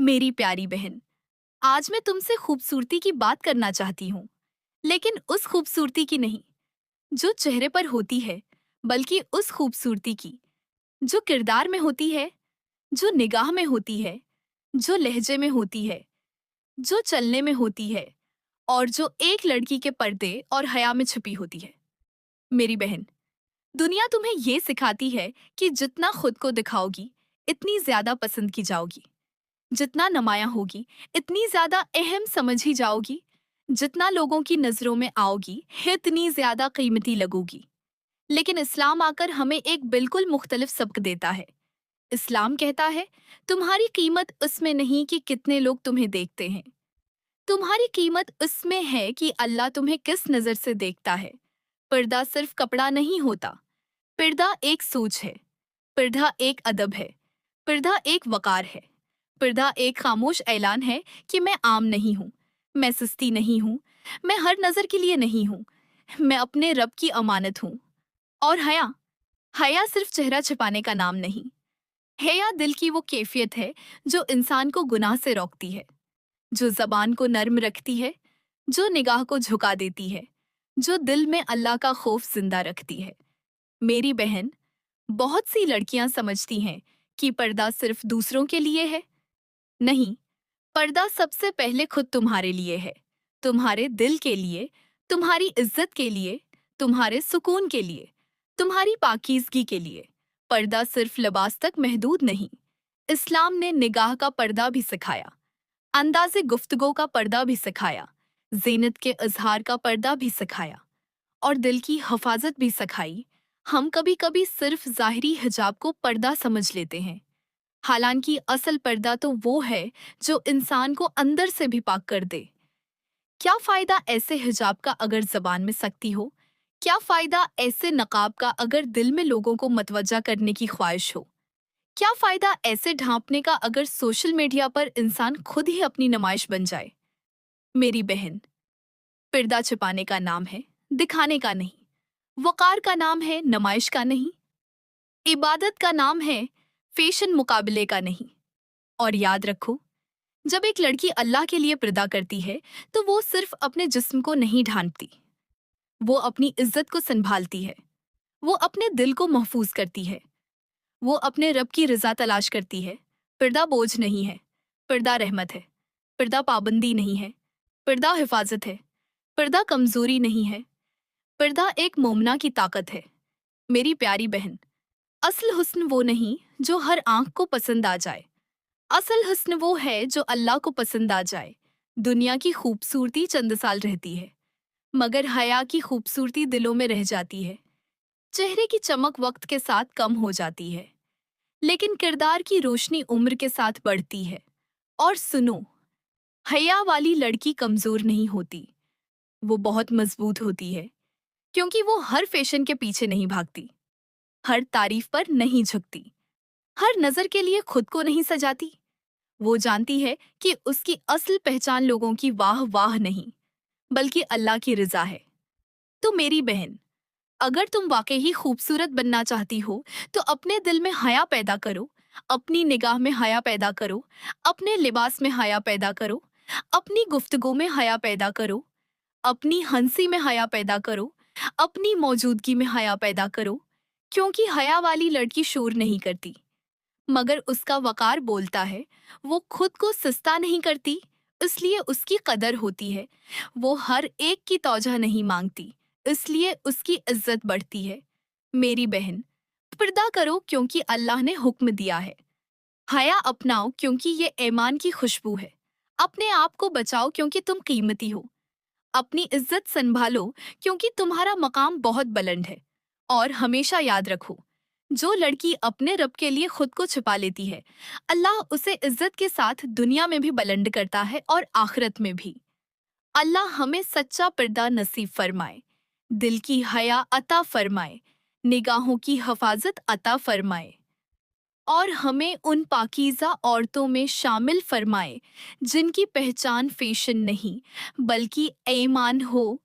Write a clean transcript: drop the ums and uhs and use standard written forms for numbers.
मेरी प्यारी बहन, आज मैं तुमसे खूबसूरती की बात करना चाहती हूँ, लेकिन उस खूबसूरती की नहीं जो चेहरे पर होती है, बल्कि उस खूबसूरती की जो किरदार में होती है, जो निगाह में होती है, जो लहजे में होती है, जो चलने में होती है और जो एक लड़की के पर्दे और हया में छुपी होती है। मेरी बहन, दुनिया तुम्हें ये सिखाती है कि जितना खुद को दिखाओगी, इतनी ज्यादा पसंद की जाओगी। जितना नुमायां होगी, इतनी ज्यादा अहम समझी जाओगी। जितना लोगों की नजरों में आओगी, इतनी ज्यादा कीमती लगोगी। लेकिन इस्लाम आकर हमें एक बिल्कुल मुख्तलिफ सबक देता है। इस्लाम कहता है, तुम्हारी कीमत उसमें नहीं कि कितने लोग तुम्हें देखते हैं। तुम्हारी कीमत उसमें है कि अल्लाह तुम्हें किस नजर से देखता है। पर्दा सिर्फ कपड़ा नहीं होता। पर्दा एक सोच है। पर्दा एक अदब है। पर्दा एक वकार है। पर्दा एक खामोश ऐलान है कि मैं आम नहीं हूँ, मैं सस्ती नहीं हूँ, मैं हर नजर के लिए नहीं हूँ, मैं अपने रब की अमानत हूँ। और हया, हया सिर्फ चेहरा छिपाने का नाम नहीं। हया दिल की वो कैफियत है जो इंसान को गुनाह से रोकती है, जो जबान को नर्म रखती है, जो निगाह को झुका देती है, जो दिल में अल्लाह का खौफ जिंदा रखती है। मेरी बहन, बहुत सी लड़कियां समझती हैं कि पर्दा सिर्फ दूसरों के लिए है। नहीं, पर्दा सबसे पहले खुद तुम्हारे लिए है। तुम्हारे दिल के लिए, तुम्हारी इज्जत के लिए, तुम्हारे सुकून के लिए, तुम्हारी पाकीज़गी के लिए। पर्दा सिर्फ लिबास तक महदूद नहीं। इस्लाम ने निगाह का पर्दा भी सिखाया, अंदाज़े गुफ्तगू का पर्दा भी सिखाया, ज़ीनत के इजहार का पर्दा भी सिखाया और दिल की हिफाजत भी सिखाई। हम कभी कभी सिर्फ ज़ाहिरी हिजाब को पर्दा समझ लेते हैं, हालांकि असल पर्दा तो वो है जो इंसान को अंदर से भी पाक कर दे। क्या फायदा ऐसे हिजाब का अगर जबान में सख्ती हो? क्या फायदा ऐसे नकाब का अगर दिल में लोगों को मतवज्जा करने की ख्वाहिश हो? क्या फायदा ऐसे ढांपने का अगर सोशल मीडिया पर इंसान खुद ही अपनी नुमाइश बन जाए? मेरी बहन, पर्दा छिपाने का नाम है, दिखाने का नहीं। वकार का नाम है, नुमाइश का नहीं। इबादत का नाम है, फैशन मुकाबले का नहीं। और याद रखो, जब एक लड़की अल्लाह के लिए पर्दा करती है तो वो सिर्फ अपने जिस्म को नहीं ढांपती, वो अपनी इज्जत को संभालती है, वो अपने दिल को महफूज करती है, वो अपने रब की रजा तलाश करती है। पर्दा बोझ नहीं है, पर्दा रहमत है। पर्दा पाबंदी नहीं है, पर्दा हिफाजत है। पर्दा कमजोरी नहीं है, पर्दा एक मोमना की ताकत है। मेरी प्यारी बहन, असल हुस्न वो नहीं जो हर आंख को पसंद आ जाए। असल हुस्न वो है जो अल्लाह को पसंद आ जाए। दुनिया की खूबसूरती चंद साल रहती है, मगर हया की खूबसूरती दिलों में रह जाती है। चेहरे की चमक वक्त के साथ कम हो जाती है, लेकिन किरदार की रोशनी उम्र के साथ बढ़ती है। और सुनो, हया वाली लड़की कमजोर नहीं होती, वो बहुत मजबूत होती है, क्योंकि वो हर फैशन के पीछे नहीं भागती, हर तारीफ पर नहीं झुकती, हर नजर के लिए खुद को नहीं सजाती। वो जानती है कि उसकी असल पहचान लोगों की वाह वाह नहीं, बल्कि अल्लाह की रजा है। तो मेरी बहन, अगर तुम वाकई ही खूबसूरत बनना चाहती हो तो अपने दिल में हया पैदा करो, अपनी निगाह में हया पैदा करो, अपने लिबास में हया पैदा करो, अपनी गुफ्तगू में हया पैदा करो, अपनी हंसी में हया पैदा करो, अपनी मौजूदगी में हया पैदा करो। क्योंकि हया वाली लड़की शोर नहीं करती, मगर उसका वकार बोलता है। वो खुद को सस्ता नहीं करती, इसलिए उसकी कदर होती है। वो हर एक की तौजह नहीं मांगती, इसलिए उसकी इज्जत बढ़ती है। मेरी बहन, पर्दा करो क्योंकि अल्लाह ने हुक्म दिया है। हया अपनाओ क्योंकि ये ईमान की खुशबू है। अपने आप को बचाओ क्योंकि तुम कीमती हो। अपनी इज्जत संभालो क्योंकि तुम्हारा मकाम बहुत बुलंद है। और हमेशा याद रखो, जो लड़की अपने रब के लिए खुद को छिपा लेती है, अल्लाह उसे इज्जत के साथ दुनिया में भी बुलंद करता है और आखिरत में भी। अल्लाह हमें सच्चा पर्दा नसीब फरमाए, दिल की हया अता फरमाए, निगाहों की हिफाजत अता फरमाए और हमें उन पाकीज़ा औरतों में शामिल फरमाए जिनकी पहचान फैशन नहीं, बल्कि ईमान हो,